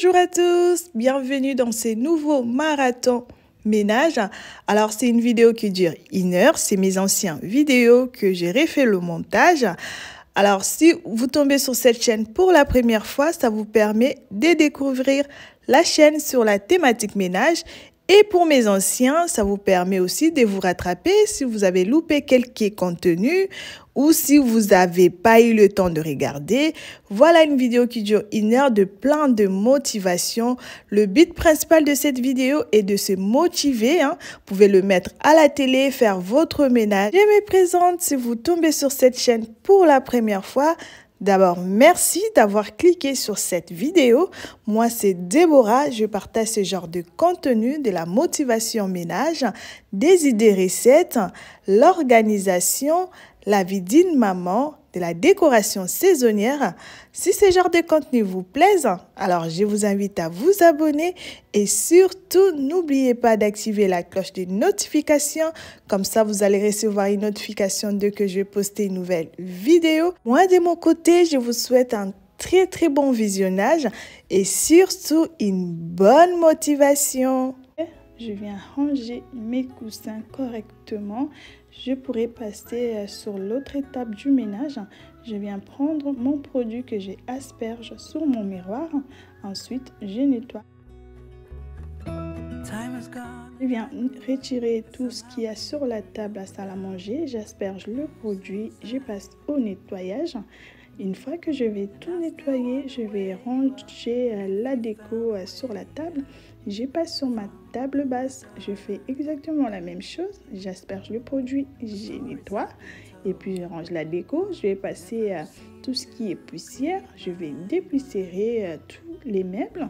Bonjour à tous, bienvenue dans ce nouveau marathon ménage. Alors c'est une vidéo qui dure 1 heure, c'est mes anciennes vidéos que j'ai refait le montage. Alors si vous tombez sur cette chaîne pour la première fois, ça vous permet de découvrir la chaîne sur la thématique ménage. Et pour mes anciens, ça vous permet aussi de vous rattraper si vous avez loupé quelques contenus ou si vous n'avez pas eu le temps de regarder. Voilà une vidéo qui dure 1 heure de plein de motivation. Le but principal de cette vidéo est de se motiver. Vous pouvez le mettre à la télé, faire votre ménage. Je me présente si vous tombez sur cette chaîne pour la première fois. D'abord, merci d'avoir cliqué sur cette vidéo. Moi, c'est Déborah. Je partage ce genre de contenu, de la motivation ménage, des idées recettes, l'organisation, la vie d'une maman, de la décoration saisonnière. Si ce genre de contenu vous plaise, alors je vous invite à vous abonner et surtout n'oubliez pas d'activer la cloche de notification. Comme ça, vous allez recevoir une notification dès que je vais poster une nouvelle vidéo. Moi, de mon côté, je vous souhaite un très bon visionnage et surtout une bonne motivation. Je viens ranger mes coussins correctement. Je pourrais passer sur l'autre étape du ménage. Je viens prendre mon produit que j'ai asperge sur mon miroir. Ensuite, je nettoie. Je viens retirer tout ce qu'il y a sur la table à salle à manger. J'asperge le produit. Je passe au nettoyage. Une fois que je vais tout nettoyer, je vais ranger la déco sur la table. Je passe sur ma table basse. Je fais exactement la même chose. J'asperge le produit, je nettoie. Et puis je range la déco. Je vais passer tout ce qui est poussière. Je vais dépoussiérer tous les meubles.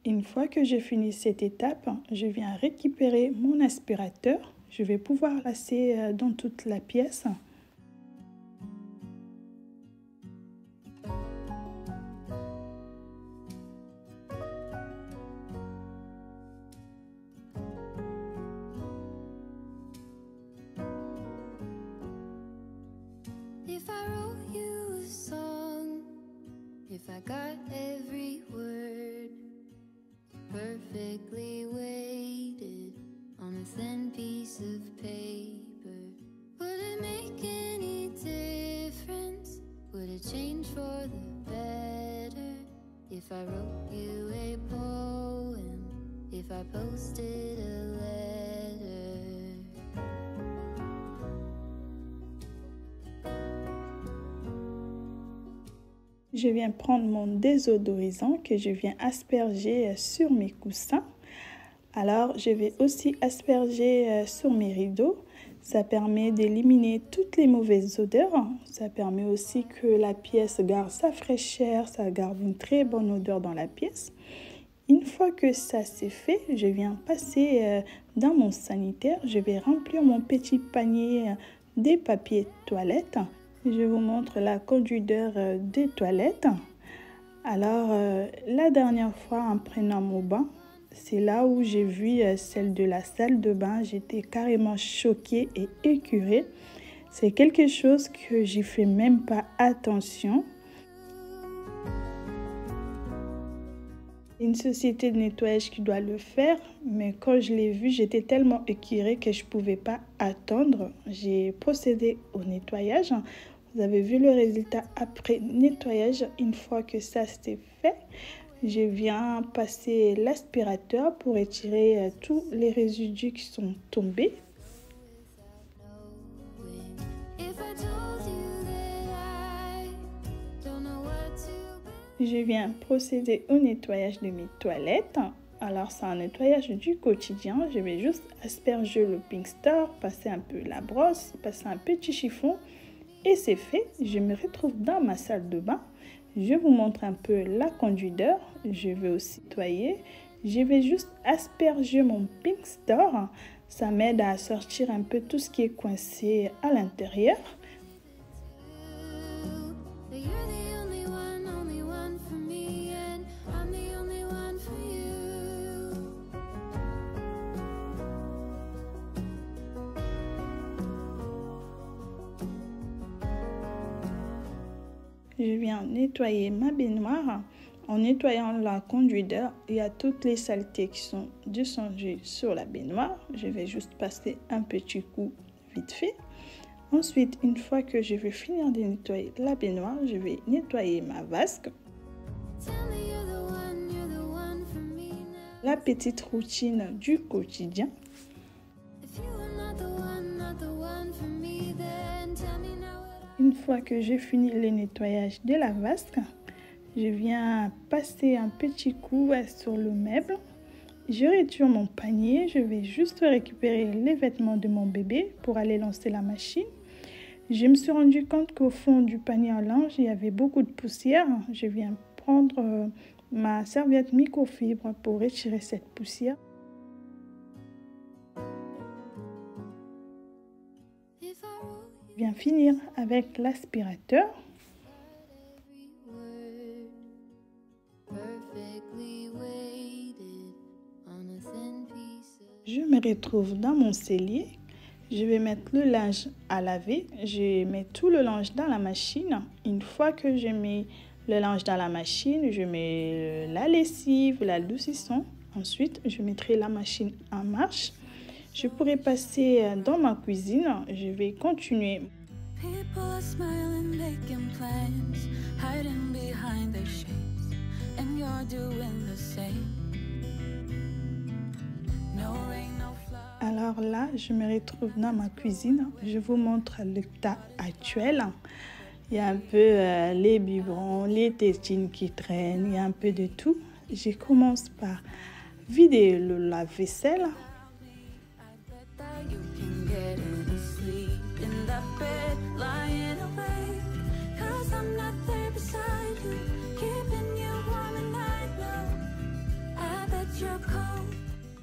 Une fois que j'ai fini cette étape, je viens récupérer mon aspirateur. Je vais pouvoir passer dans toute la pièce. If I wrote you a song, if I got every word perfectly weighted on a thin piece of paper, would it make any difference? Would it change for the better if I wrote you a poem, if I posted a letter? Je viens prendre mon désodorisant que je viens asperger sur mes coussins. Alors, je vais aussi asperger sur mes rideaux. Ça permet d'éliminer toutes les mauvaises odeurs. Ça permet aussi que la pièce garde sa fraîcheur, ça garde une très bonne odeur dans la pièce. Une fois que ça c'est fait, je viens passer dans mon sanitaire. Je vais remplir mon petit panier des papiers toilettes. Je vous montre la conduite des toilettes. Alors, la dernière fois, en prenant mon bain, c'est là où j'ai vu celle de la salle de bain. J'étais carrément choquée et écœurée. C'est quelque chose que j'y fais même pas attention. Une société de nettoyage qui doit le faire, mais quand je l'ai vu, j'étais tellement écœurée que je ne pouvais pas attendre. J'ai procédé au nettoyage. Vous avez vu le résultat après nettoyage. Une fois que ça c'est fait, je viens passer l'aspirateur pour étirer tous les résidus qui sont tombés. Je viens procéder au nettoyage de mes toilettes. Alors c'est un nettoyage du quotidien. Je vais juste asperger le Pink Star, passer un peu la brosse, passer un petit chiffon et c'est fait. Je me retrouve dans ma salle de bain. Je vous montre un peu la conduite d'air. Je vais aussi nettoyer. Je vais juste asperger mon Pink Store. Ça m'aide à sortir un peu tout ce qui est coincé à l'intérieur. Je viens nettoyer ma baignoire. En nettoyant la conduite d'air, il y a toutes les saletés qui sont descendues sur la baignoire. Je vais juste passer un petit coup vite fait. Ensuite, une fois que je vais finir de nettoyer la baignoire, je vais nettoyer ma vasque. La petite routine du quotidien. Une fois que j'ai fini le nettoyage de la vasque, je viens passer un petit coup sur le meuble. Je retire mon panier. Je vais juste récupérer les vêtements de mon bébé pour aller lancer la machine. Je me suis rendu compte qu'au fond du panier à linge, il y avait beaucoup de poussière. Je viens prendre ma serviette microfibre pour retirer cette poussière. Je viens finir avec l'aspirateur. Je me retrouve dans mon cellier. Je vais mettre le linge à laver. Je mets tout le linge dans la machine. Une fois que je mets le linge dans la machine, je mets la lessive, l'adoucissant. Ensuite, je mettrai la machine en marche. Je pourrais passer dans ma cuisine. Je vais continuer. Alors là, je me retrouve dans ma cuisine. Je vous montre l'état actuel. Il y a un peu les biberons, les tétines qui traînent, il y a un peu de tout. Je commence par vider le lave-vaisselle.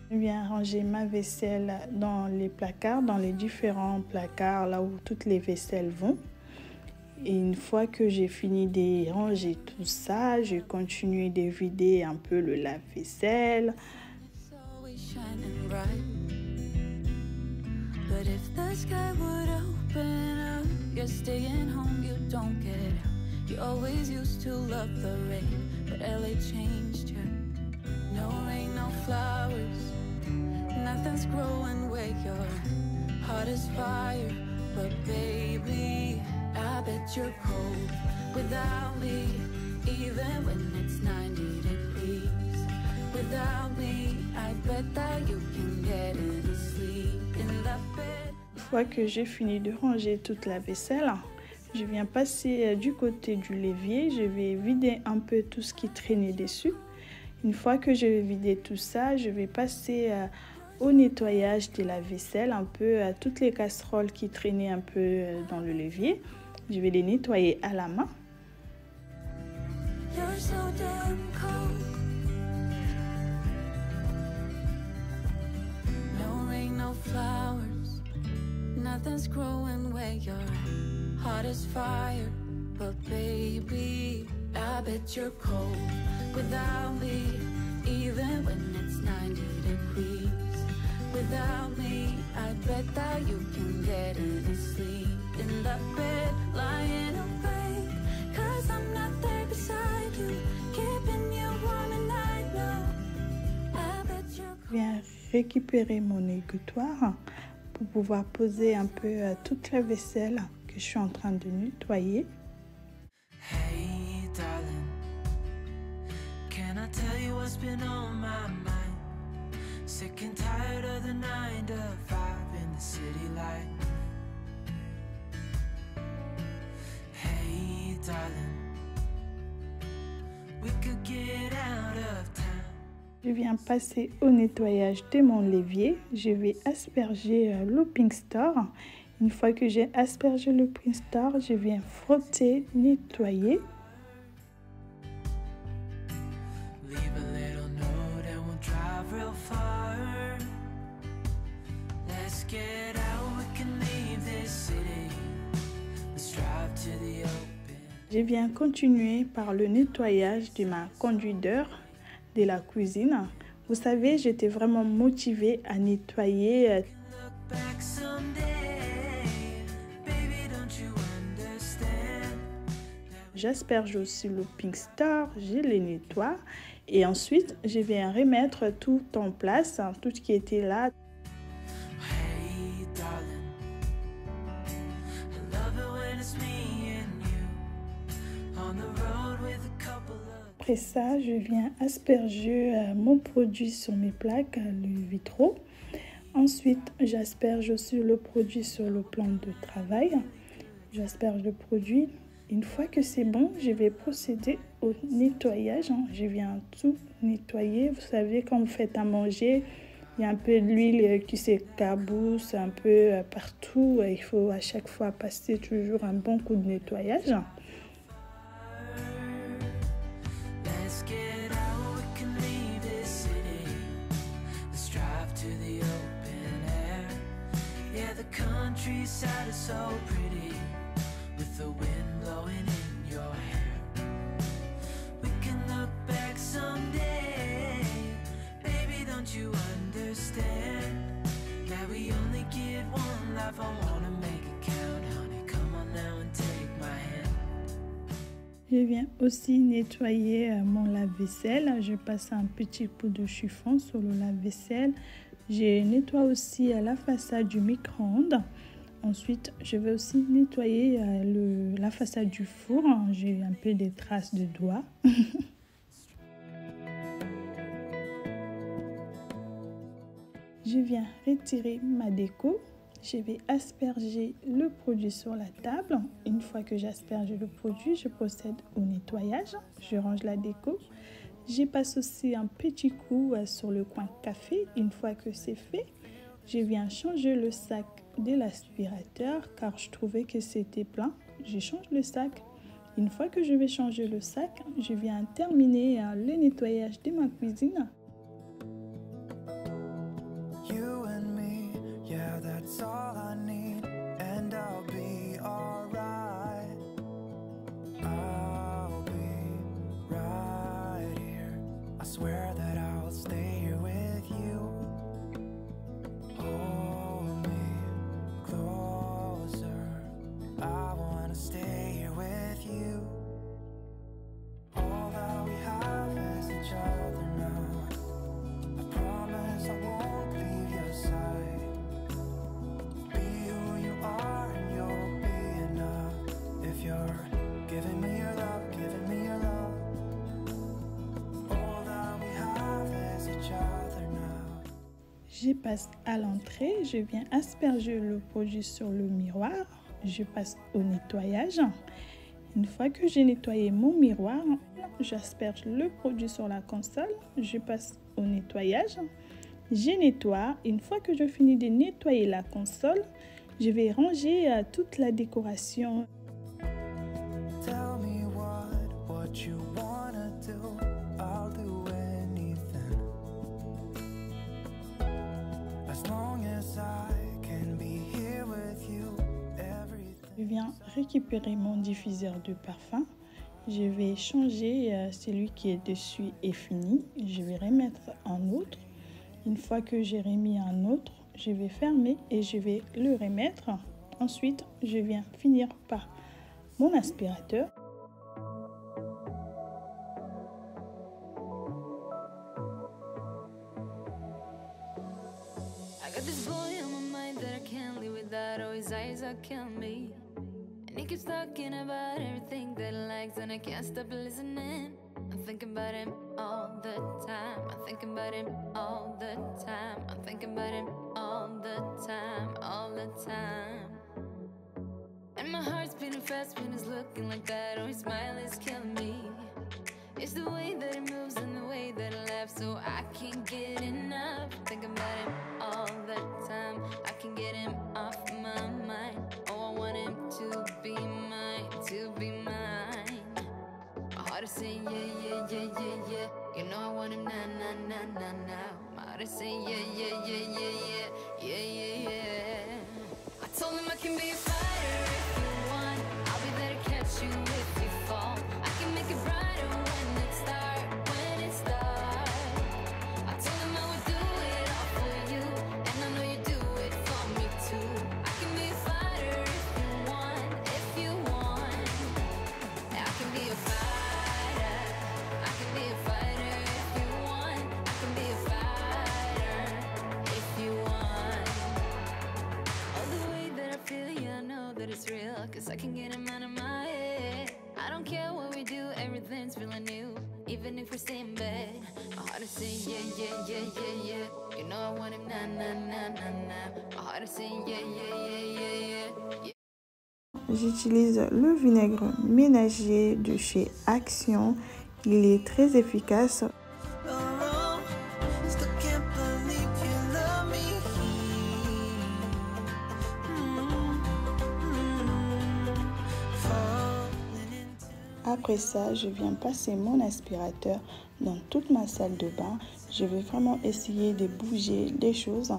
Je viens ranger ma vaisselle dans les placards, dans les différents placards, là où toutes les vaisselles vont. Et une fois que j'ai fini de ranger tout ça, je continue de vider un peu le lave-vaisselle. Nothing's growing where your heart is fire, but baby, I bet you're cold without me, even when it's 90 degrees. Without me, I bet that you can get any sleep in that bed. Une fois que j'ai fini de ranger toute la vaisselle, je viens passer du côté du l'évier. Je vais vider un peu tout ce qui traînait dessus. Une fois que je vais vider tout ça, je vais passer au nettoyage de la vaisselle, un peu toutes les casseroles qui traînaient un peu dans le levier. Je vais les nettoyer à la main. You're so damn cold. No rain, no flowers. Nothing's growing where your heart is fire, but baby, I bet you're cold without me, even when it's 90 degrees. Without me, I bet that you can get any sleep in that bed, lying awake, 'cause I'm not there beside you, keeping you warm and I know, I bet you're cold. Je viens récupérer mon égouttoir pour pouvoir poser un peu toute la vaisselle que je suis en train de nettoyer. Hey darling, can I tell you what's been on my mind? Sick and tired of the 9 to 5 in the city life. Hey darling, we could get out of town. Je viens passer au nettoyage de mon l'évier. Je vais asperger le Pink Store. Une fois que j'ai aspergé le Pink Store, je viens frotter, nettoyer. get out, we can leave this city. Let's drive to the open. Je viens continuer par le nettoyage de ma conduite d'air de la cuisine. Vous savez, j'étais vraiment motivée à nettoyer. Look back someday, baby, don't you understand? J'asperge aussi le Pink Star, je les nettoie. Et ensuite, je viens remettre tout en place, tout ce qui était là. Hey, darling, I love it when it's me and you on the road with a couple of. Après ça, je viens asperger mon produit sur mes plaques, le vitraux. Ensuite, j'asperge aussi le produit sur le plan de travail. J'asperge le produit. Une fois que c'est bon, je vais procéder au nettoyage. Je viens tout nettoyer. Vous savez, quand vous faites à manger, il y a un peu de l'huile qui s'écarbousse un peu partout. Il faut à chaque fois passer toujours un bon coup de nettoyage. Let's get out, we can leave this city. Let's drive to the open air. Yeah, the countryside is so pretty, with the wind blowing in your hair. We can look back someday, baby, don't you understand? That we only get one life, I wanna make it count, honey. Come on now and take my hand. Je viens aussi nettoyer mon lave-vaisselle. Je passe un petit coup de chiffon sur le lave-vaisselle. Je nettoie aussi la façade du micro-ondes. Ensuite, je vais aussi nettoyer la façade du four. J'ai un peu des traces de doigts. Je viens retirer ma déco. Je vais asperger le produit sur la table. Une fois que j'asperge le produit, je procède au nettoyage. Je range la déco. Je passe aussi un petit coup sur le coin café. Une fois que c'est fait, je viens changer le sac de l'aspirateur car je trouvais que c'était plein. Je change le sac. Une fois que je vais changer le sac, je viens terminer le nettoyage de ma cuisine. You and me, yeah, that's all I need, and I'll be alright. I'll be right here. I swear that I'll stay here with you. Hold me closer. I wanna stay here with you. All that we have is each other now. I promise I won't leave your side. Be who you are and you'll be enough. If you're giving me your love, giving me your love. All that we have is each other now. Je passe à l'entrée. Je viens asperger le produit sur le miroir. Je passe au nettoyage. Une fois que j'ai nettoyé mon miroir, j'asperge le produit sur la console. Je passe au nettoyage. Je nettoie. Une fois que je finis de nettoyer la console, je vais ranger toute la décoration. Tell me what you wanna do. I'll do anything. As long as I can be here with you, everything. Je viens récupérer mon diffuseur de parfum. Je vais changer celui qui est dessus est fini. Je vais remettre un autre. Une fois que j'ai remis un autre, je vais fermer et je vais le remettre. Ensuite, je viens finir par mon aspirateur. I got this boy on my mind that I can't live without. Oh, his eyes are killing me. And he keeps talking about everything that he likes, and I can't stop listening. I'm thinking about him all the time. I'm thinking about him all the time. I'm thinking about him all the time, all the time. And my heart's beating fast when he's looking like that. Oh, his smile is killing me. It's the way that he moves and the way that he laughs, so I can't get enough. Thinking about him all the time. I can't get him off my mind. Oh, I want him to be mine, to be mine. My heart is saying yeah, yeah, yeah, yeah, yeah. You know I want him now, now, now, now, now. My heart is saying yeah, yeah, yeah, yeah, yeah, yeah, yeah, yeah. 'cause I can get them out of my head. I don't care what we do, everything's feeling new. Even if we stay in bed, my heart is saying yeah, yeah, yeah, yeah, yeah. You know I want him, nah, nah, nah, nah, nah. My heart is saying yeah, yeah, yeah, yeah, yeah. J'utilise le vinaigre ménager de chez Action. Il est très efficace. Oh, still can't believe you love me. Falling into Après ça, je viens passer mon aspirateur dans toute ma salle de bain. Je vais vraiment essayer de bouger les choses.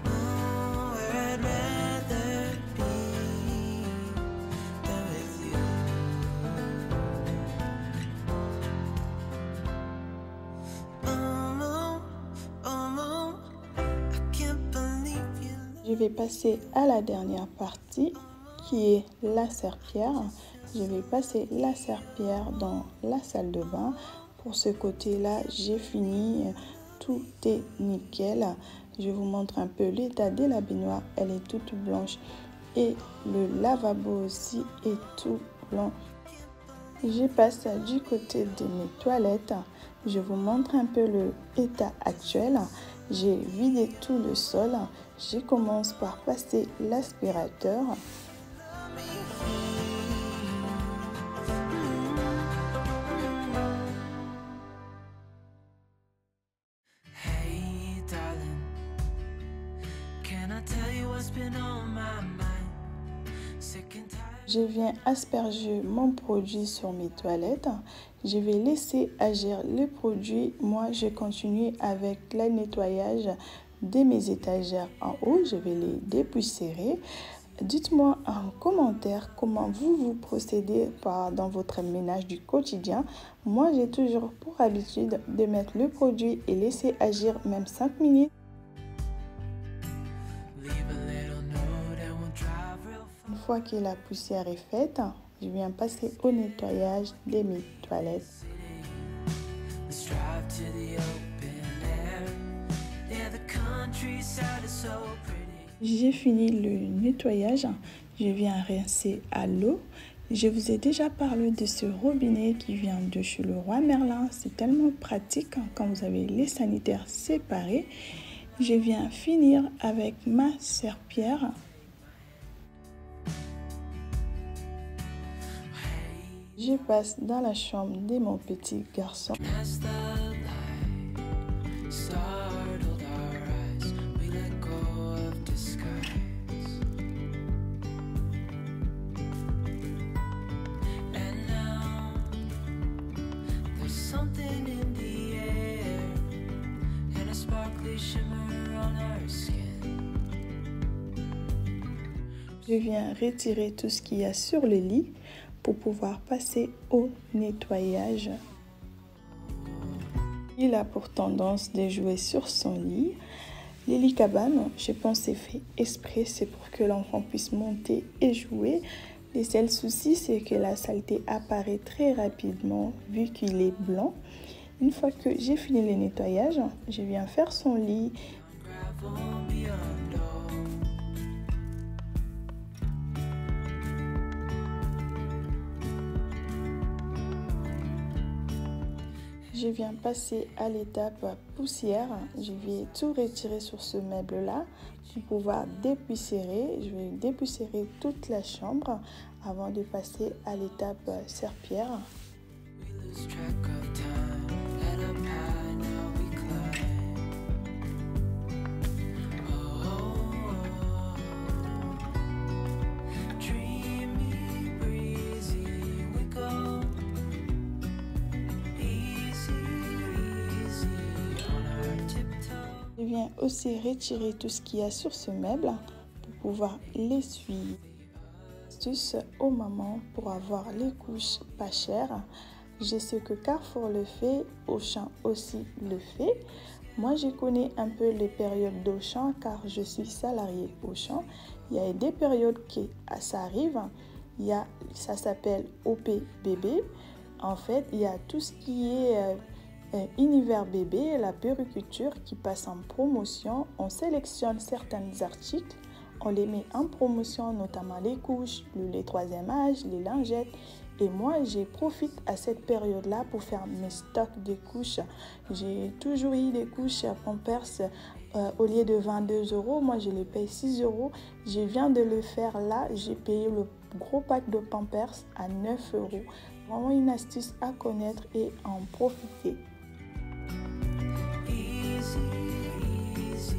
where I'd rather be than with you. Oh, I can't believe you. Je vais passer à la dernière partie qui est la serpillière. Je vais passer la serpillière dans la salle de bain. Pour ce côté-là, j'ai fini. Tout est nickel. Je vous montre un peu l'état de la baignoire. Elle est toute blanche et le lavabo aussi est tout blanc. Je passe du côté de mes toilettes. Je vous montre un peu l'état actuel. J'ai vidé tout le sol. Je commence par passer l'aspirateur. Hey, darling, can I tell you what's been on my mind? Sick and tired. Je viens asperger mon produit sur mes toilettes. Je vais laisser agir le produit. Moi, je continue avec le nettoyage de mes étagères en haut. Je vais les dépoussiérer. Dites-moi en commentaire comment vous procédez dans votre ménage du quotidien. Moi, j'ai toujours pour habitude de mettre le produit et laisser agir même 5 minutes. Leave a little note and we'll drive real far. Une fois que la poussière est faite, je viens passer au nettoyage de mes toilettes. Let's drive to the open air. Yeah, the countryside is so pretty. J'ai fini le nettoyage. Je viens rincer à l'eau. Je vous ai déjà parlé de ce robinet qui vient de chez le Roi Merlin. C'est tellement pratique quand vous avez les sanitaires séparés. Je viens finir avec ma serpillière. Je passe dans la chambre de mon petit garçon. As the light startled our eyes, we let go of disguise. And now there's something in the air and a sparkly shimmer on our skin. Je viens retirer tout ce qu'il y a sur le lit pour pouvoir passer au nettoyage. Il a pour tendance de jouer sur son lit. Les lits cabanes, je pense c'est fait exprès, c'est pour que l'enfant puisse monter et jouer. Le seul souci, c'est que la saleté apparaît très rapidement vu qu'il est blanc. Une fois que j'ai fini le nettoyage, je viens faire son lit. Gravel beyond all. Je viens passer à l'étape poussière. Je vais tout retirer sur ce meuble-là pour pouvoir dépoussiérer. Je vais dépoussiérer toute la chambre avant de passer à l'étape serpillière. We lose track of time. Head up high, now we climb. Oh, dreamy, breezy, we go. Easy, easy on our tiptoe. Je viens aussi retirer tout ce qu'il y a sur ce meuble pour pouvoir l'essuyer. Astuce aux mamans pour avoir les couches pas chères. Je sais que Carrefour le fait, Auchan aussi le fait. Moi, je connais un peu les périodes d'Auchan car je suis salariée Auchan. Il y a des périodes qui ça arrive. Ça s'appelle OP bébé. En fait, il y a tout ce qui est univers bébé, la puériculture qui passe en promotion. On sélectionne certains articles, on les met en promotion, notamment les couches, le lait 3e âge, les lingettes. Et moi, je profite à cette période-là pour faire mes stocks de couches. J'ai toujours eu des couches Pampers au lieu de 22 €. Moi, je les paye 6 €. Je viens de le faire là. J'ai payé le gros pack de Pampers à 9 €. Vraiment une astuce à connaître et à en profiter. Easy, easy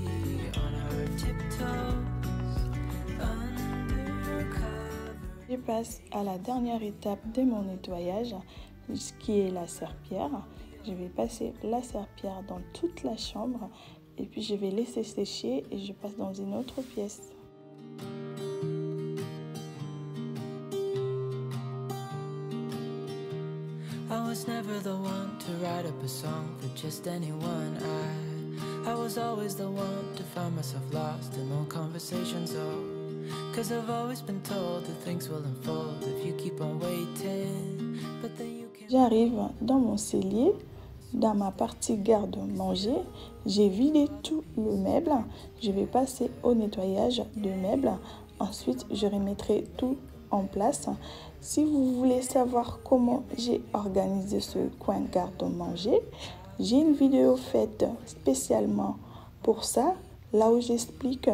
on our tiptoes, undercover. Je passe à la dernière étape de mon nettoyage, ce qui est la serpillière. Je vais passer la serpillière dans toute la chambre et puis je vais laisser sécher et je passe dans une autre pièce. I was never the one to write up a song for just anyone. I was always the one to find myself lost in long conversations. Oh, 'cause I've always been told that things will unfold if you keep on waiting. But then you can't. J'arrive dans mon cellier, dans ma partie garde-manger. J'ai vidé tout le meuble. Je vais passer au nettoyage de meubles. Ensuite, je remettrai tout en place. Si vous voulez savoir comment j'ai organisé ce coin garde-manger, j'ai une vidéo faite spécialement pour ça, là où j'explique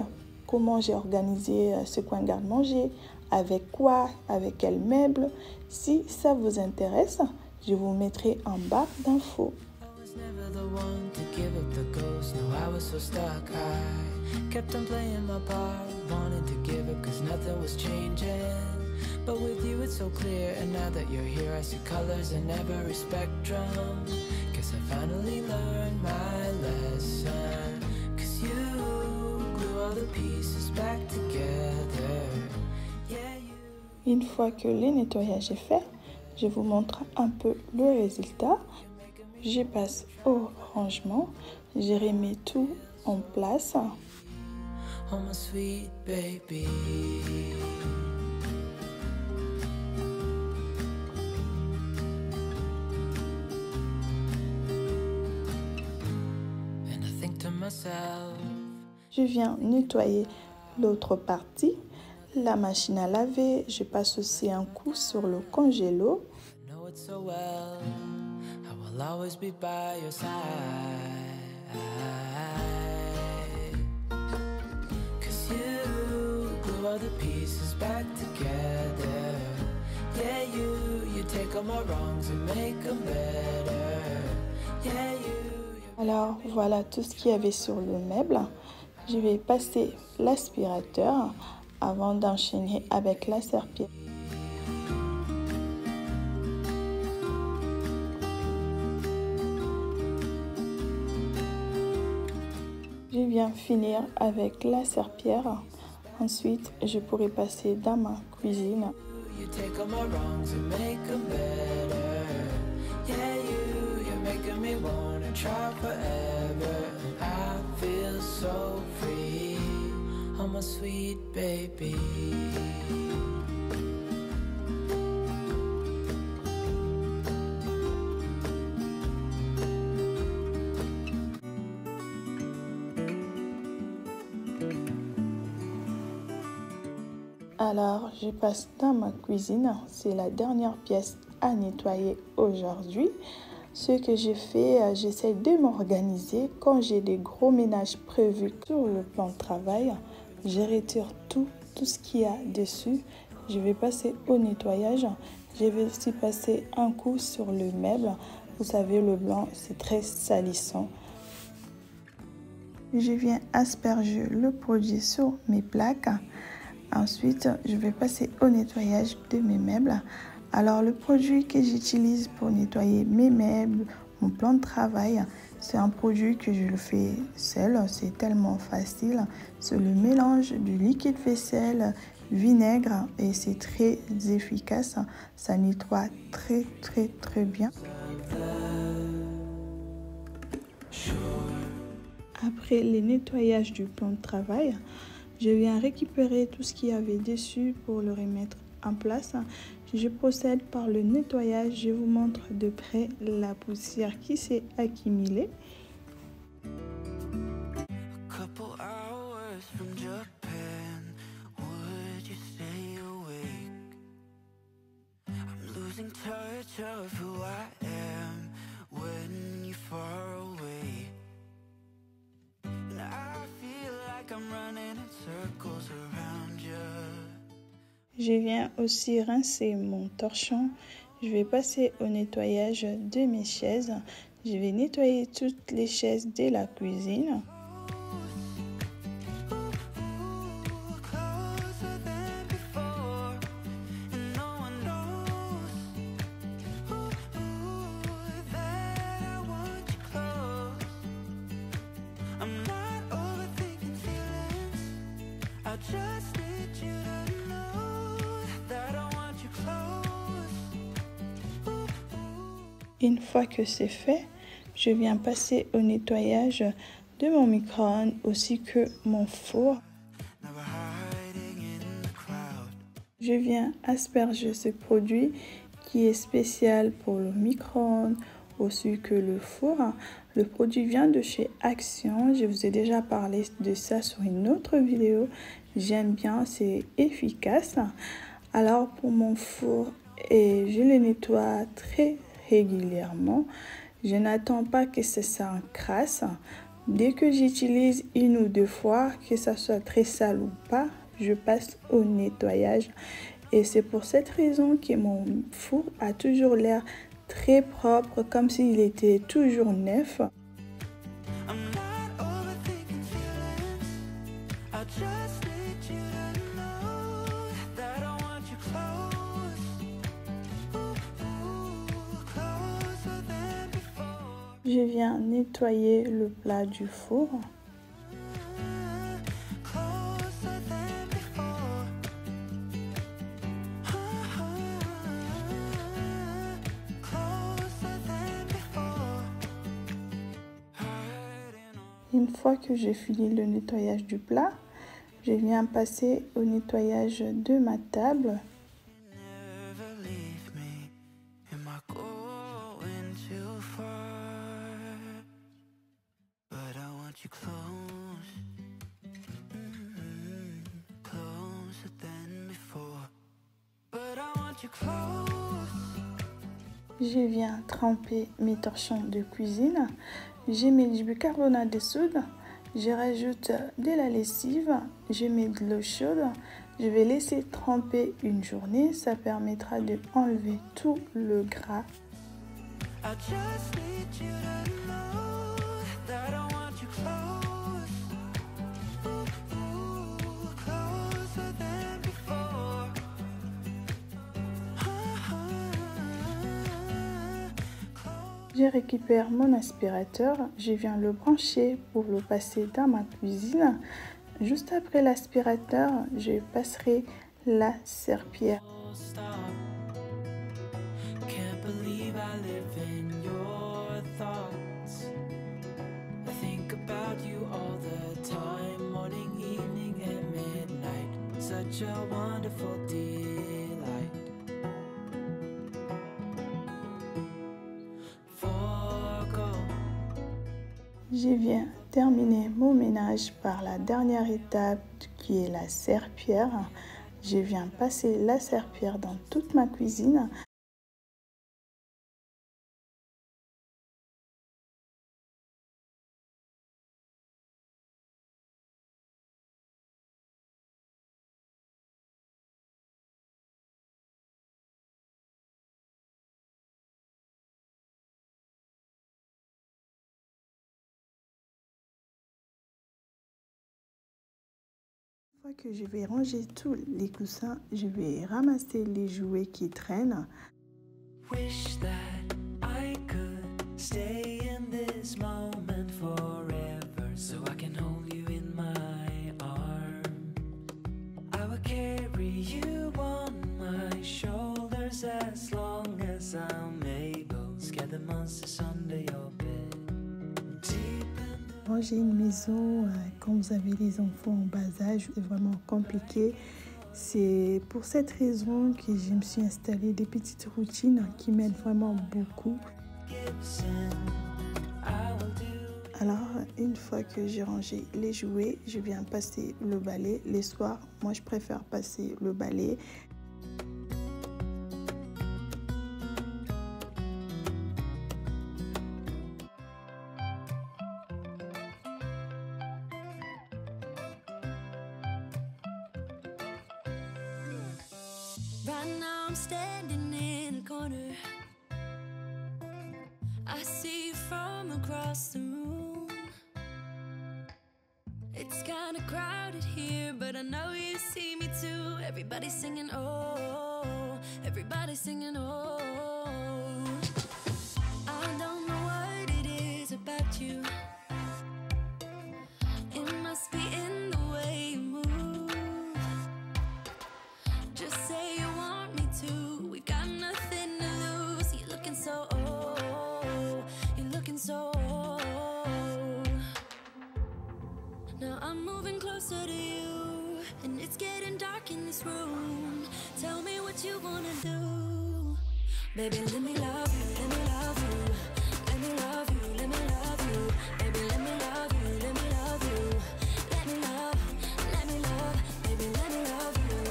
comment j'ai organisé ce coin garde-manger, avec quoi, avec quel meuble. Si ça vous intéresse, je vous mettrai en barre d'infos. I was never the one to give up the ghost. No, I was so stuck. I kept on playing my part, wanted to give up 'cause nothing was changing. But with you it's so clear, and now that you're here I see colors in every spectrum. Guess I finally learned my lesson. 'Cause you glue all the pieces back together. Yeah, you. Une fois que le nettoyage est fait, je vous montre un peu le résultat. Je passe au rangement, je remets tout en place. Oh my sweet baby. And I think to myself, Je viens nettoyer l'autre partie, la machine à laver. Je passe aussi un coup sur le congélo. I know it so well. I will always be by your side. 'Cause you glue all the pieces back together. Yeah, you take all my wrongs and make them better. Yeah, you. Alors voilà tout ce qu'il y avait sur le meuble. Je vais passer l'aspirateur avant d'enchaîner avec la serpillière. Je viens finir avec la serpillière. Ensuite, je pourrai passer dans ma cuisine. You take all my wrongs and make them better. Yeah, you're making me wanna try forever. And I feel so free. Oh my sweet baby. Alors, je passe dans ma cuisine. C'est la dernière pièce à nettoyer aujourd'hui. Ce que j'ai fait, j'essaie de m'organiser. Quand j'ai des gros ménages prévus sur le plan de travail, je retire tout ce qu'il y a dessus. Je vais passer au nettoyage. Je vais aussi passer un coup sur le meuble. Vous savez, le blanc, c'est très salissant. Je viens asperger le produit sur mes plaques. Ensuite, je vais passer au nettoyage de mes meubles. Alors, le produit que j'utilise pour nettoyer mes meubles, mon plan de travail, c'est un produit que je le fais seul. C'est tellement facile. C'est le mélange du liquide vaisselle, vinaigre et c'est très efficace. Ça nettoie très bien. Après le nettoyage du plan de travail, je viens récupérer tout ce qu'il y avait dessus pour le remettre en place. Je procède par le nettoyage. Je vous montre de près la poussière qui s'est accumulée. Couple hours from Japan, losing touch of who I am when you're far away. And I feel like I'm running in circles around you. Je viens aussi rincer mon torchon. Je vais passer au nettoyage de mes chaises. Je vais nettoyer toutes les chaises de la cuisine. Closer than before, and no one knows that I want you close. I'm not overthinking feelings. I just need you to know that I want you close. Une fois que c'est fait, je viens passer au nettoyage de mon micro-ondes ainsi que mon four. Never hiding in the crowd. Je viens asperger ce produit qui est spécial pour le micro-ondes ainsi que le four. Le produit vient de chez Action. Je vous ai déjà parlé de ça sur une autre vidéo. J'aime bien, c'est efficace. Alors pour mon four, et je le nettoie très régulièrement. Je n'attends pas que ça s'encrasse. Dès que j'utilise une ou deux fois, que ça soit très sale ou pas, je passe au nettoyage. Et c'est pour cette raison que mon four a toujours l'air très propre, comme s'il était toujours neuf. I'm not overthinking feelings. I just need you to know that I want you closer than before. Je viens nettoyer le plat du four. Closer than before. Closer than before. Hiding on. Une fois que j'ai fini le nettoyage du plat, je viens passer au nettoyage de ma table. Never leave me. Am I going too far? But I want you close, closer than before. But I want you close. Je viens tremper mes torchons de cuisine. Je mets du bicarbonate de soude. Je rajoute de la lessive. Je mets de l'eau chaude. Je vais laisser tremper une journée. Ça permettra de enlever tout le gras. I just need you to know that I want you closer than before. Je récupère mon aspirateur. Je viens le brancher pour le passer dans ma cuisine. Juste après l'aspirateur, je passerai la serpillière. Stop. Can't believe I live in your thoughts. I think about you all the time, morning, evening, and midnight. Such a wonderful delight. Forgo. Je viens terminer mon ménage par la dernière étape qui est la serpillière. Je viens passer la serpillière dans toute ma cuisine. Une fois que je vais ranger tous les coussins, je vais ramasser les jouets qui traînent. Wish that I could stay in this moment forever, so I can hold you in my arms. I will carry you on my shoulders as long as I'm able. Scare the monsters under your bed. Deep in the Ranger une maison quand vous avez des enfants en bas âge, c'est vraiment compliqué. C'est pour cette raison que je me suis installée des petites routines qui m'aident vraiment beaucoup. Gibson, I will do. Alors, une fois que j'ai rangé les jouets, je viens passer le balai. Les soirs, moi, je préfère passer le balai. Right now I'm standing in a corner. I see you from across the room. It's kinda crowded here, but I know you see me too. Everybody's singing, oh, everybody's singing, oh. I don't know what it is about you. It must be in the way you move. Just say you want me to. We got nothing to lose. You're looking so old. You're looking so old. Now I'm moving closer to you, and it's getting dark in this room. Tell me what you wanna do. Baby, let me love you, let me love you. Let me love you, let me love you. Baby, let me love you, let me love you. Let me love, baby, let me love you.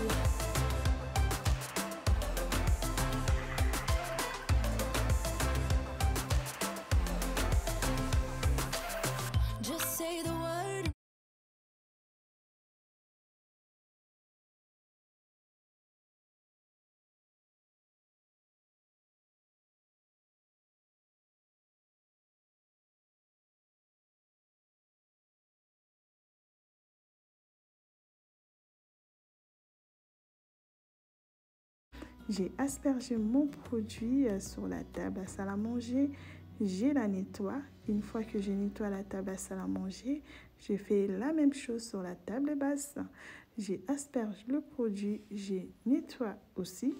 Just say the word. J'ai aspergé mon produit sur la table à salle à manger. Je la nettoie. Une fois que je nettoie la table à salle à manger, je fais la même chose sur la table basse. J'ai asperge le produit, je nettoie aussi.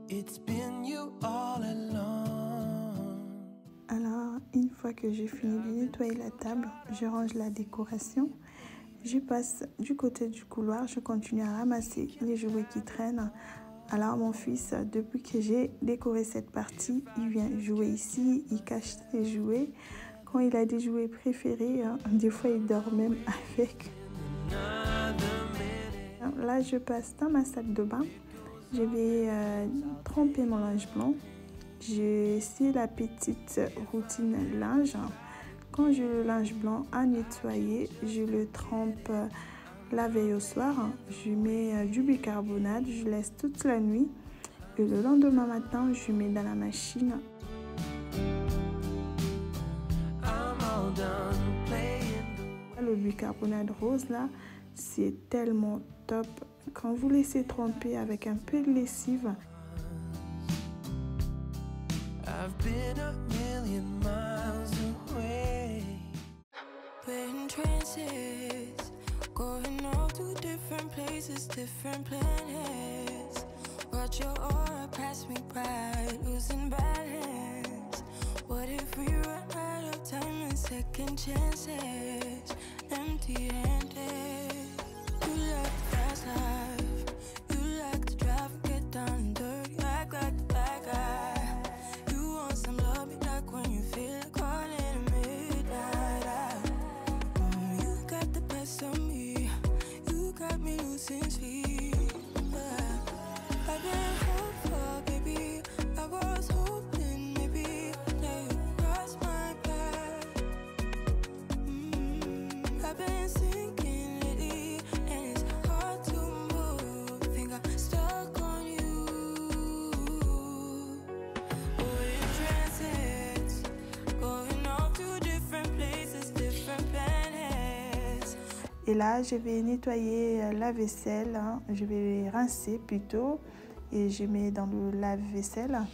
It's been you all along. Alors, une fois que j'ai fini de nettoyer la table, je range la décoration. Je passe du côté du couloir, je continue à ramasser les jouets qui traînent. Alors mon fils, depuis que j'ai décoré cette partie, il vient jouer ici, il cache ses jouets. Quand il a des jouets préférés, des fois il dort même avec. Là, je passe dans ma salle de bain. Je vais tremper mon linge blanc. C'est la petite routine linge. Quand j'ai le linge blanc à nettoyer, je le trempe la veille au soir. Je mets du bicarbonate, je laisse toute la nuit. Et le lendemain matin, je mets dans la machine. Le bicarbonate rose là, c'est tellement top. Quand vous laissez tremper avec un peu de lessive. I've been a million miles away. We're in trances, going all to different places, different planets. Watch your aura pass me by, losing balance. What if we run out of time and second chances? Empty-handed. You like the fast life, you like to drive and get down and dirty. You act like the bad guy. You want some love, be like when you feel like calling at midnight. You got the best of me, you got me losing sleep. I've been hopeful, baby, I was hoping maybe that you'd cross my path. I've been sinking lately, and it's hard to move. Think I'm stuck on you. We're in transits, going off to different places, different planets. Et là, je vais nettoyer la vaisselle. Je vais rincer plutôt. Et je mets dans le lave-vaisselle.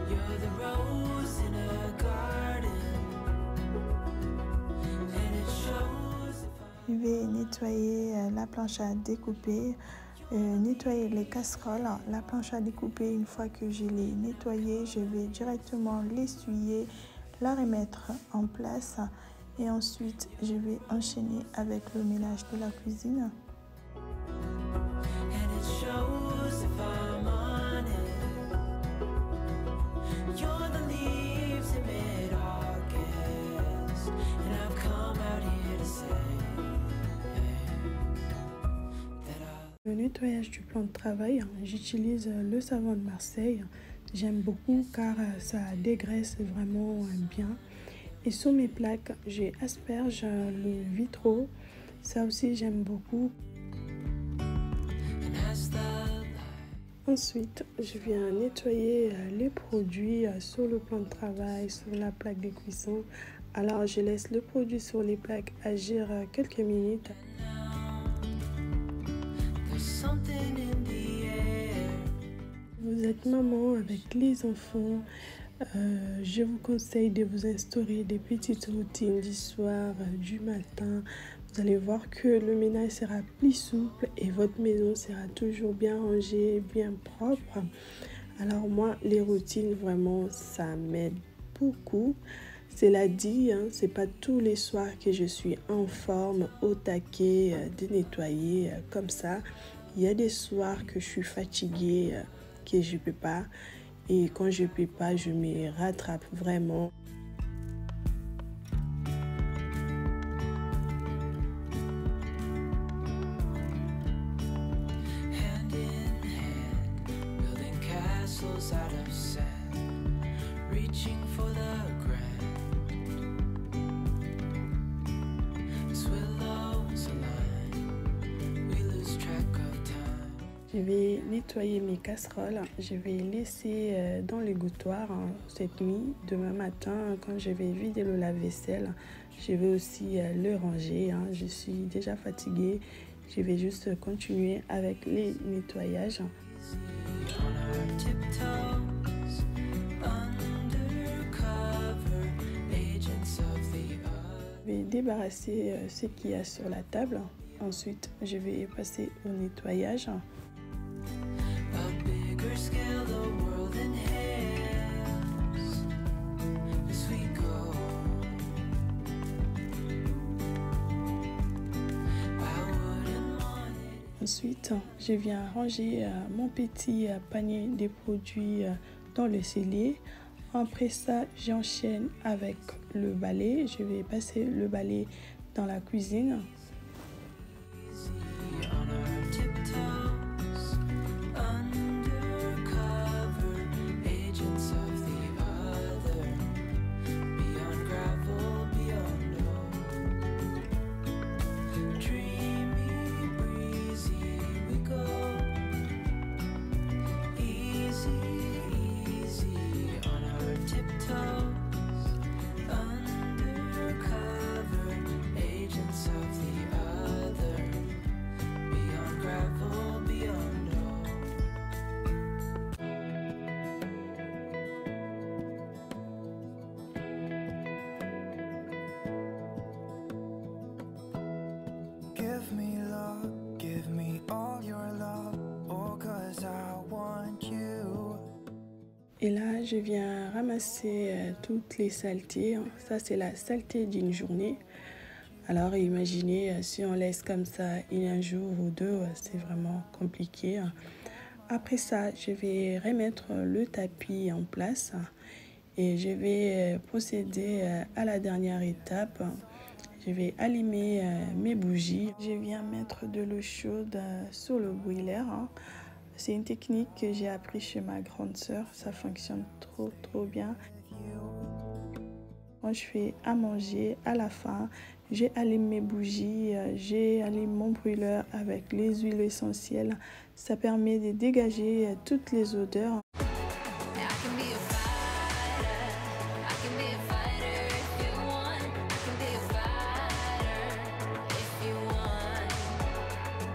You're the rose in a garden, and it shows if Je vais nettoyer la planche à découper. nettoyer les casseroles. La planche à découper, une fois que je l'ai nettoyée, je vais directement l'essuyer, la remettre en place et ensuite je vais enchaîner avec le ménage de la cuisine. And it shows if I'm honest. You're the leaves in mid-August, and I've come out here to say that I. Le nettoyage du plan de travail, j'utilise le savon de Marseille. J'aime beaucoup car ça dégraisse vraiment bien. Et sur mes plaques, j'ai asperge le vitraux. Ça aussi, j'aime beaucoup. And as the light Ensuite, je viens nettoyer les produits sur le plan de travail, sur la plaque de cuisson. Alors, je laisse le produit sur les plaques agir quelques minutes. now, there's something in the air. Vous êtes maman avec les enfants. Je vous conseille de vous instaurer des petites routines du soir, du matin. Vous allez voir que le ménage sera plus souple et votre maison sera toujours bien rangée, bien propre. Alors moi, les routines, vraiment, ça m'aide beaucoup. Cela dit, c'est pas tous les soirs que je suis en forme, au taquet, de nettoyer comme ça. Il y a des soirs que je suis fatiguée, que je peux pas. Et quand je peux pas, je me rattrape vraiment. Hand in hand, building castles out of sand, reaching for the grand. As willows align, we lose track of time. Je vais nettoyer mes casseroles. Je vais laisser dans le gouttoir cette nuit. Demain matin, quand je vais vider le lave-vaisselle, je vais aussi le ranger. Je suis déjà fatiguée. Je vais juste continuer avec les nettoyages. On our tiptoes, undercover, agents of the earth. Je vais débarrasser ce qu'il y a sur la table. Ensuite, je vais passer au nettoyage. A bigger scale, the world inhales as we go. I wouldn't want it. Ensuite, je viens ranger mon petit panier de produits dans le cellier. Après ça, j'enchaîne avec le balai. Je vais passer le balai dans la cuisine. On our tiptoes, undercover, agents of the other, beyond gravel, beyond hope. Dreamy, breezy, we go. Easy, easy, on our tiptoes, undercover, agents of the other, beyond gravel, beyond hope. Give me all your love, oh, 'cause I want you. Et là, je viens ramasser toutes les saletés. Ça, c'est la saleté d'une journée. Alors, imaginez, si on laisse comme ça un jour ou deux, c'est vraiment compliqué. Après ça, je vais remettre le tapis en place et je vais procéder à la dernière étape. Je vais allumer mes bougies. Je viens mettre de l'eau chaude sur le brûleur. C'est une technique que j'ai appris chez ma grande sœur. Ça fonctionne trop bien. Quand je fais à manger, à la fin, j'allume mes bougies, j'allume mon brûleur avec les huiles essentielles. Ça permet de dégager toutes les odeurs. I can be a fighter. I can be a fighter if you want. I can be a fighter if you want.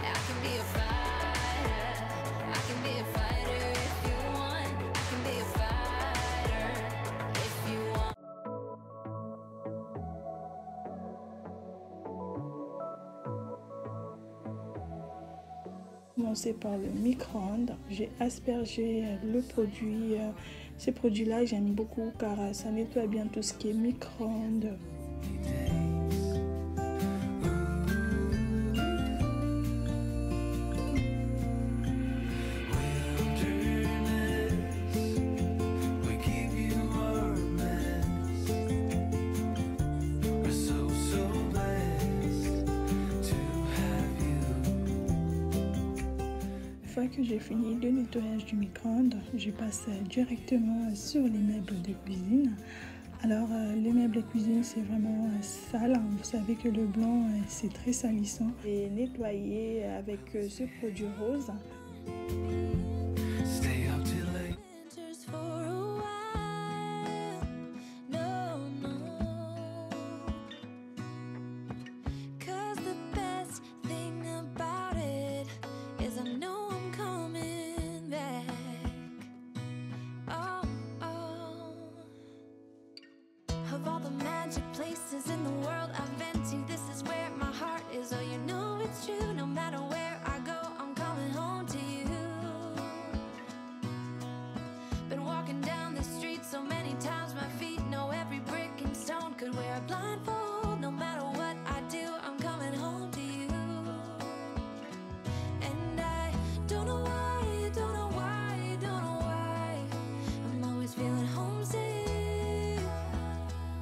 I can be a fighter. I can be a fighter if you want. I can be a fighter if you want. commencer par le micro-ondes. J'ai aspergé le produit. Ces produits-là, j'aime beaucoup car ça nettoie bien tout ce qui est micro-ondes. Une fois que j'ai fini le nettoyage du micro-ondes, je passe directement sur les meubles de cuisine. Alors les meubles de cuisine c'est vraiment sale, vous savez que le blanc c'est très salissant. Et nettoyer avec ce produit rose. Just for a while, no, no. 'Cause the best thing about it is I know I'm coming back. Oh, oh. Of all the magic places in the world I've been to, this is where my heart is. Oh, you know it's true. No matter where I go, I'm coming home to you. Been walking down the street so many times, my feet know every brick and stone. Could wear a blindfold, no matter what I do, I'm coming home to you. And I don't know why, don't know why, don't know why, I'm always feeling homesick.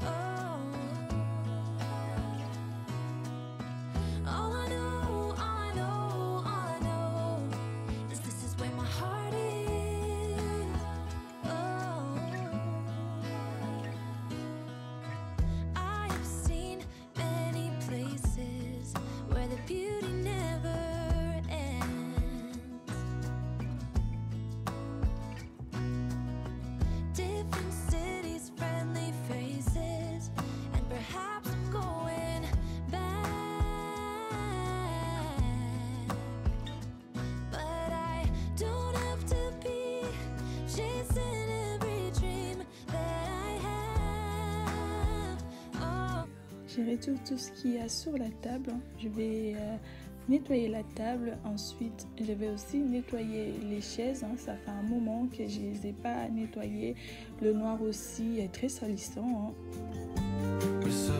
Oh, all I know, all I know, all I know is this is where my heart is. Oh, I have seen many places where the beauty never ends. Different cities, friendly faces, and perhaps I'm going back. But I don't have to be chasing every dream that I have. Oh. J'ai réduit tout ce qu'il y a sur la table. Je vais nettoyer la table. Ensuite, je vais aussi nettoyer les chaises. Ça fait un moment que je ne les ai pas nettoyées. Le noir aussi est très salissant. We're so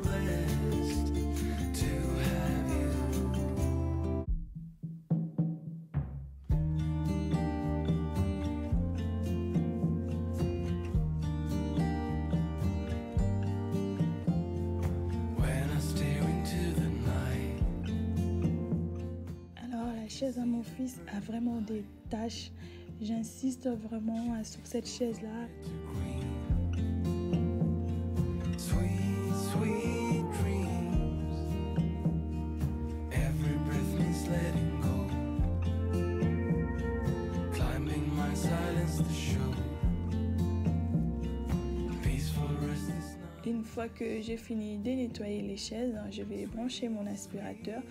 blessed to have you. When I stare into the night, Alors, la chaise à mon fils a vraiment des taches. J'insiste vraiment sur cette chaise-là. sweet, sweet dreams. Every breath means letting go. Climbing my silence to show. Peaceful rest this night. Une fois que j'ai fini de nettoyer les chaises, je vais brancher mon aspirateur.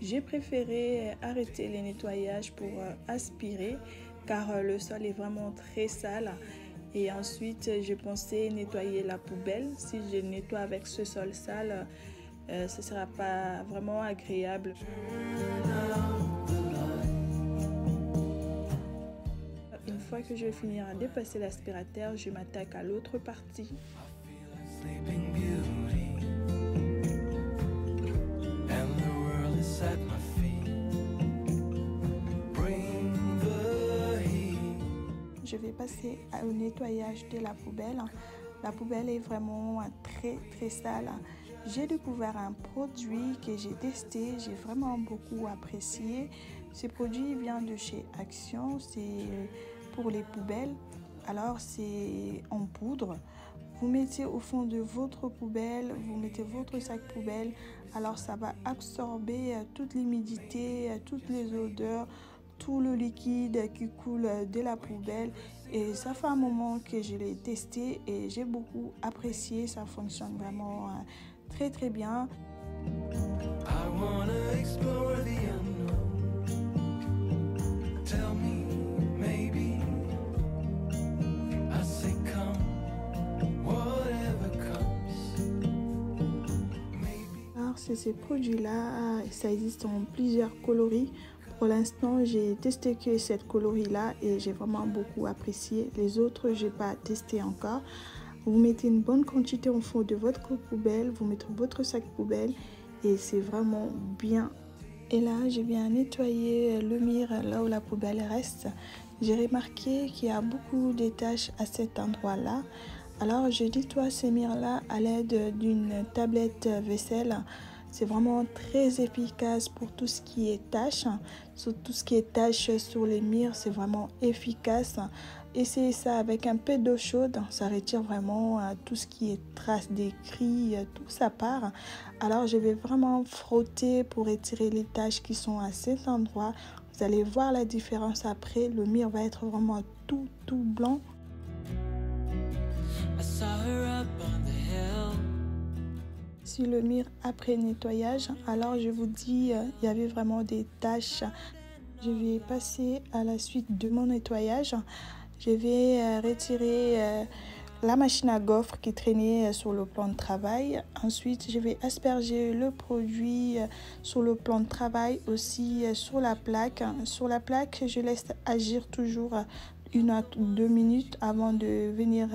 J'ai préféré arrêter les nettoyages pour aspirer car le sol est vraiment très sale. Et ensuite, je pensais nettoyer la poubelle. Si je nettoie avec ce sol sale, ce ne sera pas vraiment agréable. Une fois que je vais finir de passer l'aspirateur, je m'attaque à l'autre partie. Sleeping beauty, and the world is at my feet. Bring the heat. Je vais passer au nettoyage de la poubelle. La poubelle est vraiment très sale. J'ai découvert un produit que j'ai testé, j'ai vraiment beaucoup apprécié. Ce produit vient de chez Action, c'est pour les poubelles. Alors c'est en poudre. Vous mettez au fond de votre poubelle, vous mettez votre sac poubelle. Alors ça va absorber toute l'humidité, toutes les odeurs, tout le liquide qui coule de la poubelle. Et ça fait un moment que je l'ai testé et j'ai beaucoup apprécié. Ça fonctionne vraiment très bien. I wanna explore the unknown. Tell me, maybe. I say come, whatever comes. Maybe. Alors c'est ces produits-là, ça existe en plusieurs coloris. Pour l'instant, j'ai testé que cette coloris-là et j'ai vraiment beaucoup apprécié. Les autres, je n'ai pas testé encore. Vous mettez une bonne quantité en fond de votre poubelle, vous mettez votre sac poubelle et c'est vraiment bien. Et là, je viens nettoyer le mur là où la poubelle reste. J'ai remarqué qu'il y a beaucoup de taches à cet endroit-là. Alors, je nettoie ces murs-là à l'aide d'une tablette vaisselle. C'est vraiment très efficace pour tout ce qui est taches. Sur tout ce qui est taches sur les murs, c'est vraiment efficace. Essayez ça avec un peu d'eau chaude, ça retire vraiment tout ce qui est traces d'écrit, tout ça part. Alors je vais vraiment frotter pour retirer les taches qui sont à cet endroit. Vous allez voir la différence après, le mur va être vraiment tout blanc. Sur le mur après nettoyage, alors je vous dis, il y avait vraiment des taches. Je vais passer à la suite de mon nettoyage. Je vais retirer la machine à gaufres qui traînait sur le plan de travail. Ensuite, je vais asperger le produit sur le plan de travail, aussi sur la plaque. Sur la plaque, je laisse agir toujours 1 à 2 minutes avant de venir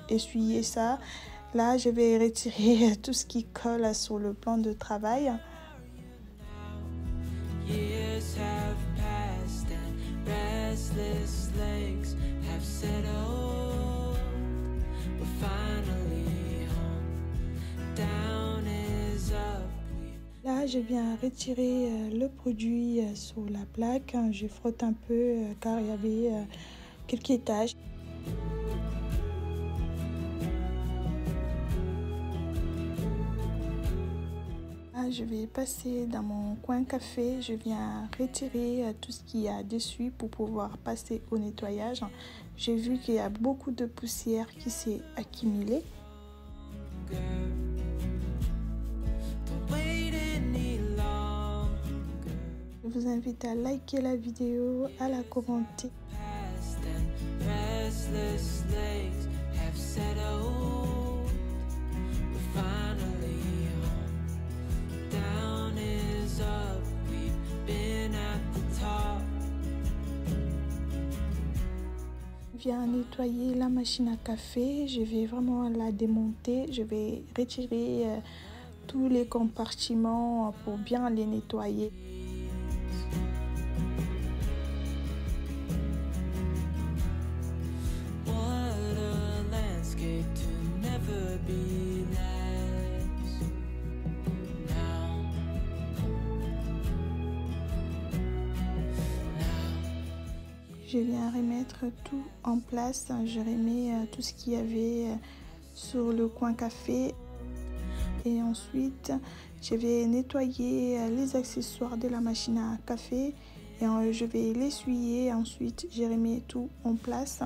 essuyer ça. Là, je vais retirer tout ce qui colle sur le plan de travail. Years have passed and restless legs have settled. We're finally home. Down is up. Là, je viens retirer le produit sur la plaque. Je frotte un peu car il y avait quelques taches. Je vais passer dans mon coin café, je viens retirer tout ce qu'il y a dessus pour pouvoir passer au nettoyage. J'ai vu qu'il y a beaucoup de poussière qui s'est accumulée. Je vous invite à liker la vidéo, à la commenter. Je viens nettoyer la machine à café, je vais vraiment la démonter, je vais retirer tous les compartiments pour bien les nettoyer. Je viens remettre tout en place, je remets tout ce qu'il y avait sur le coin café et ensuite je vais nettoyer les accessoires de la machine à café et je vais l'essuyer, ensuite je remets tout en place.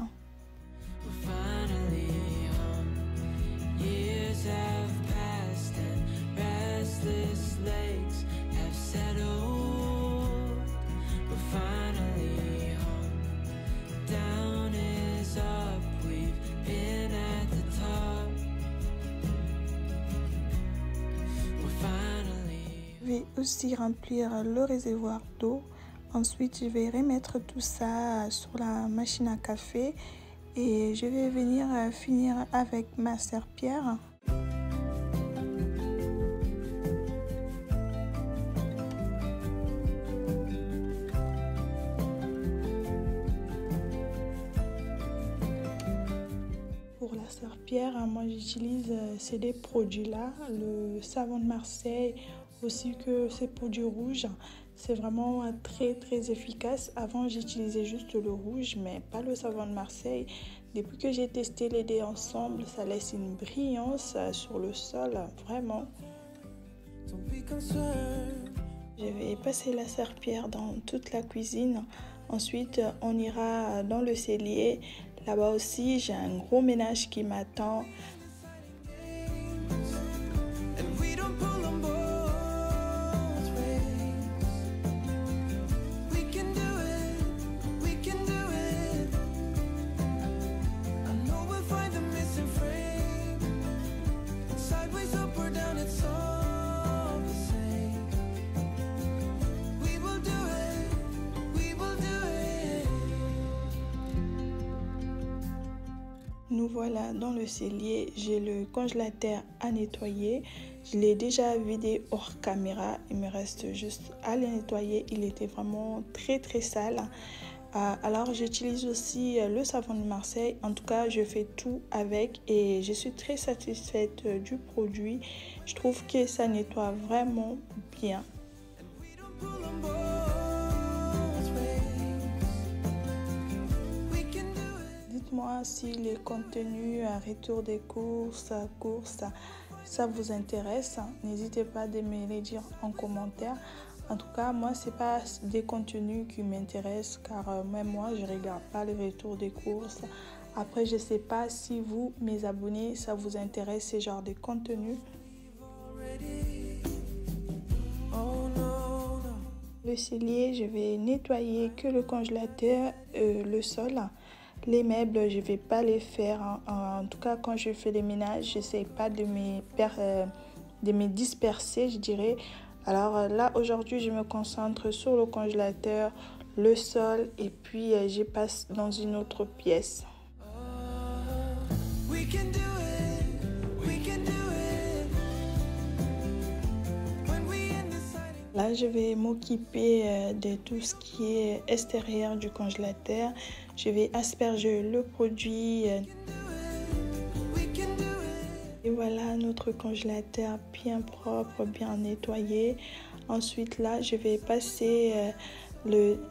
Je vais aussi remplir le réservoir d'eau. Ensuite, je vais remettre tout ça sur la machine à café et je vais venir finir avec ma serpillière. Pour la serpillière, moi j'utilise ces deux produits-là, le savon de Marseille, aussi que ces produits rouges. C'est vraiment très efficace. Avant j'utilisais juste le rouge mais pas le savon de Marseille. Depuis que j'ai testé les deux ensemble, ça laisse une brillance sur le sol, vraiment. Je vais passer la serpillière dans toute la cuisine. Ensuite, on ira dans le cellier. Là-bas aussi, j'ai un gros ménage qui m'attend. Nous voilà dans le cellier. J'ai le congélateur à nettoyer. Je l'ai déjà vidé hors caméra. Il me reste juste à le nettoyer. Il était vraiment très sale. Alors j'utilise aussi le savon de Marseille. En tout cas, je fais tout avec et je suis très satisfaite du produit. Je trouve que ça nettoie vraiment bien. Dites-moi si les contenus retour des courses, ça vous intéresse. N'hésitez pas à me les dire en commentaire. En tout cas, moi, c'est pas des contenus qui m'intéressent car même moi, je regarde pas les retours des courses. Après, je sais pas si vous, mes abonnés, ça vous intéresse ce genre de contenu. Le cellier, je vais nettoyer que le congélateur, le sol. Les meubles, je vais pas les faire. En tout cas, quand je fais les ménages, j'essaie pas de me disperser, je dirais. Alors là, aujourd'hui, je me concentre sur le congélateur, le sol et puis je passe dans une autre pièce. Là, je vais m'occuper de tout ce qui est extérieur du congélateur. Je vais asperger le produit. Et voilà notre congélateur bien propre, bien nettoyé. Ensuite, là, je vais passer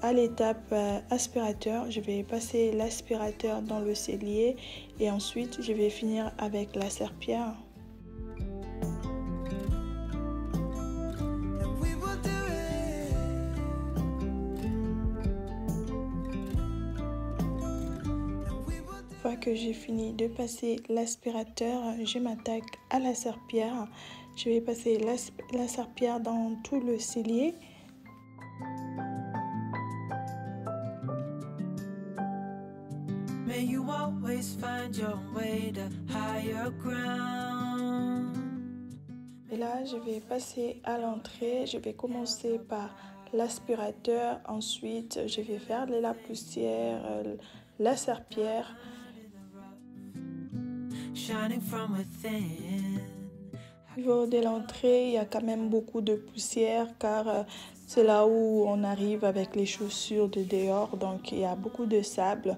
à l'étape aspirateur. Je vais passer l'aspirateur dans le cellier et ensuite, je vais finir avec la serpillière. Une fois que j'ai fini de passer l'aspirateur, je m'attaque à la serpillière. Je vais passer la serpillière dans tout le cellier. May you always find your way to higher ground. Et là, je vais passer à l'entrée. Je vais commencer par l'aspirateur. Ensuite, je vais faire de la poussière, la serpillière. Shining from within. Au niveau de l'entrée, il y a quand même beaucoup de poussière car c'est là où on arrive avec les chaussures de dehors. Donc, il y a beaucoup de sable.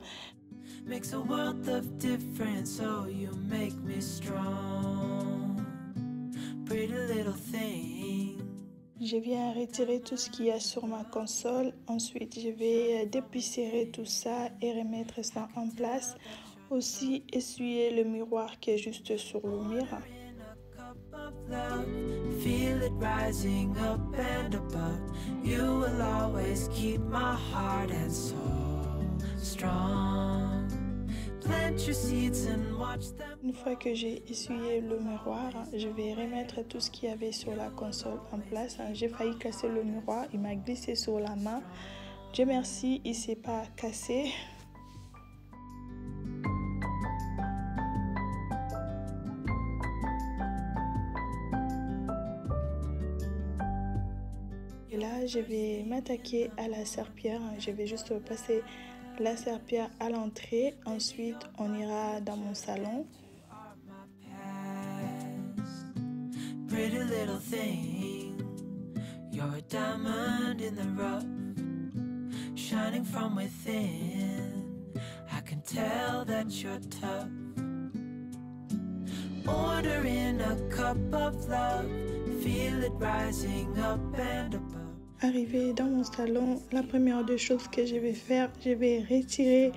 Makes a world of difference, so you make me strong. Pretty little thing. Je viens retirer tout ce qu'il y a sur ma console. Ensuite, je vais dépoussiérer tout ça et remettre ça en place. Aussi, essuyer le miroir qui est juste sur le mur. Feel it rising up and above. You will always keep my heart and soul strong. Plant your seeds and watch them. Une fois que j'ai essuyé le miroir, je vais remettre tout ce qu'il y avait sur la console en place. J'ai failli casser le miroir, il m'a glissé sur la main. Dieu merci, il ne s'est pas cassé. Et là, je vais m'attaquer à la serpillière. Je vais juste passer la serpillière à l'entrée. Ensuite, on ira dans mon salon. Pretty little thing, you're a diamond in the rough, shining from within. I can tell that you're tough. Ordering a cup of love, feel it rising up and above. Arrivé dans mon salon, la première des choses que je vais faire, je vais retirer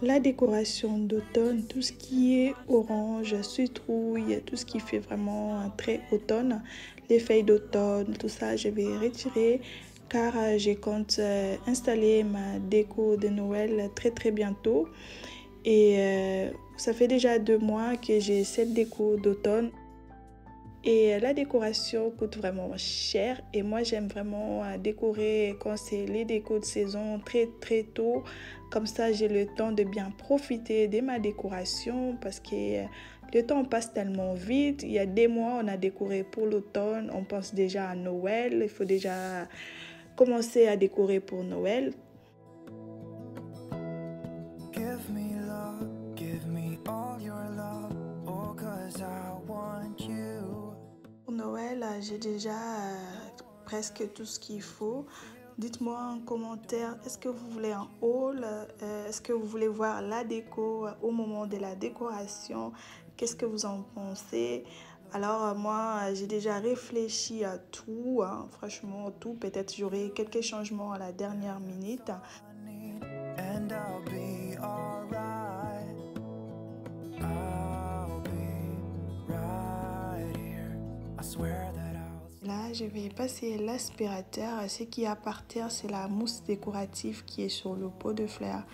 la décoration d'automne, tout ce qui est orange, citrouille, tout ce qui fait vraiment très automne, les feuilles d'automne, tout ça, je vais retirer car je compte installer ma déco de Noël très bientôt. Et ça fait déjà 2 mois que j'ai cette déco d'automne. Et la décoration coûte vraiment cher et moi j'aime vraiment décorer quand c'est les décos de saison très tôt. Comme ça j'ai le temps de bien profiter de ma décoration parce que le temps passe tellement vite. Il y a des mois on a décoré pour l'automne, on pense déjà à Noël. Il faut déjà commencer à décorer pour Noël. Give me love, give me all your essentiel. J'ai déjà presque tout ce qu'il faut. Dites-moi en commentaire, est-ce que vous voulez un haul? Est-ce que vous voulez voir la déco au moment de la décoration? Qu'est-ce que vous en pensez? Alors moi, j'ai déjà réfléchi à tout, hein, franchement tout. Peut-être j'aurai quelques changements à la dernière minute. And I'll be alright. I'll be right here. I swear that I'll. Là, je vais passer l'aspirateur. Ce qui est à par terre, c'est la mousse décorative qui est sur le pot de fleurs.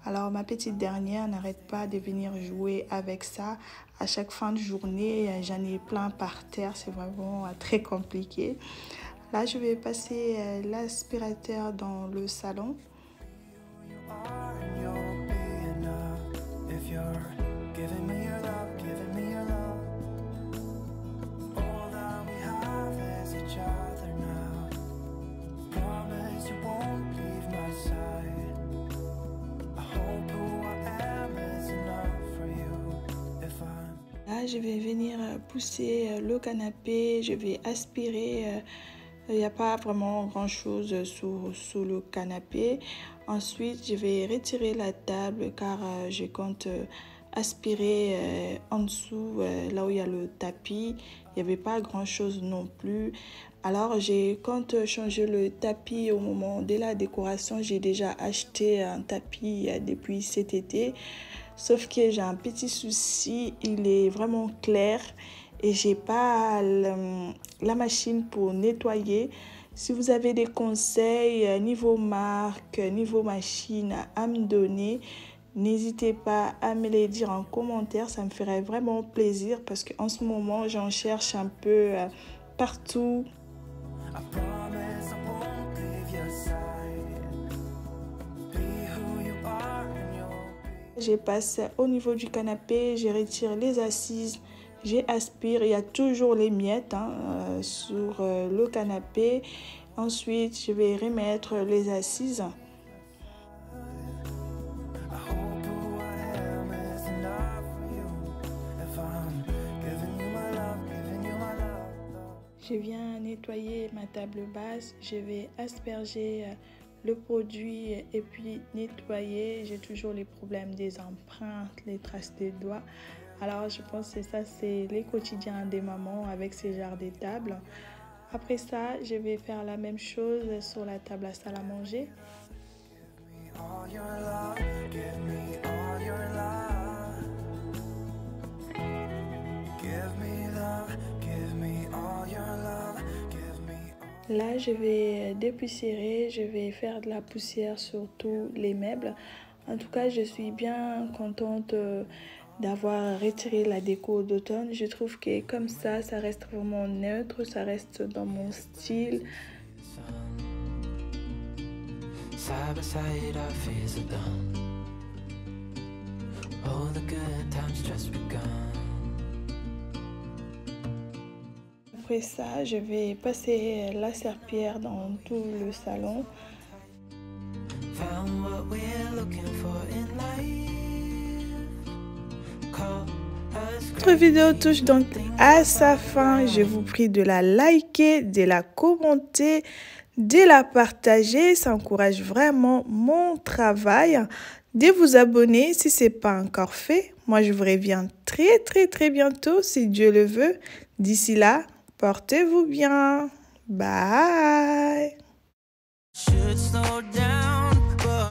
Alors, ma petite dernière n'arrête pas de venir jouer avec ça. À chaque fin de journée, j'en ai plein par terre. C'est vraiment très compliqué. Là, je vais passer l'aspirateur dans le salon. And you'll be enough if you're giving me your love, giving me your love. All that we have is each other now. Promise you won't leave my side. I hope who I am is enough for you. If I'm Là, je vais venir pousser le canapé. Je vais aspirer. Il n'y a pas vraiment grand-chose sous le canapé. Ensuite, je vais retirer la table car je compte aspirer en dessous, là où il y a le tapis. Il n'y avait pas grand-chose non plus. Alors, je compte changer le tapis au moment de la décoration. J'ai déjà acheté un tapis depuis cet été. Sauf que j'ai un petit souci, il est vraiment clair. Et j'ai pas la machine pour nettoyer. Si vous avez des conseils niveau marque, niveau machine à me donner, n'hésitez pas à me les dire en commentaire. Ça me ferait vraiment plaisir parce qu'en ce moment, j'en cherche un peu partout. I promise I won't leave your side. Be who you are and you'll be. Je passe au niveau du canapé, je retire les assises. J'aspire, il y a toujours les miettes sur le canapé. Ensuite, je vais remettre les assises. I hope who I am is enough for you. If I'm giving you my love, giving you my love. Je viens nettoyer ma table basse. Je vais asperger le produit et puis nettoyer. J'ai toujours les problèmes des empreintes, les traces des doigts. Alors, je pense que ça, c'est les quotidiens des mamans avec ces genres de tables. Après ça, je vais faire la même chose sur la table à salle à manger. All your love, give me all your love. Give me all your love. Give me all. Là, je vais dépoussiérer, je vais faire de la poussière sur tous les meubles. En tout cas, je suis bien contente d'avoir retiré la déco d'automne. Je trouve que comme ça reste vraiment neutre, ça reste dans mon style. Side by side, our fears are done. Oh, the good times just begun. Après ça, je vais passer la serpillière dans tout le salon. Found what we're looking for in life. Call us Notre vidéo touche donc à sa fin. Je vous prie de la liker, de la commenter, de la partager. Ça encourage vraiment mon travail. De vous abonner si ce n'est pas encore fait. Moi, je vous reviens très bientôt si Dieu le veut. D'ici là, portez-vous bien. Bye.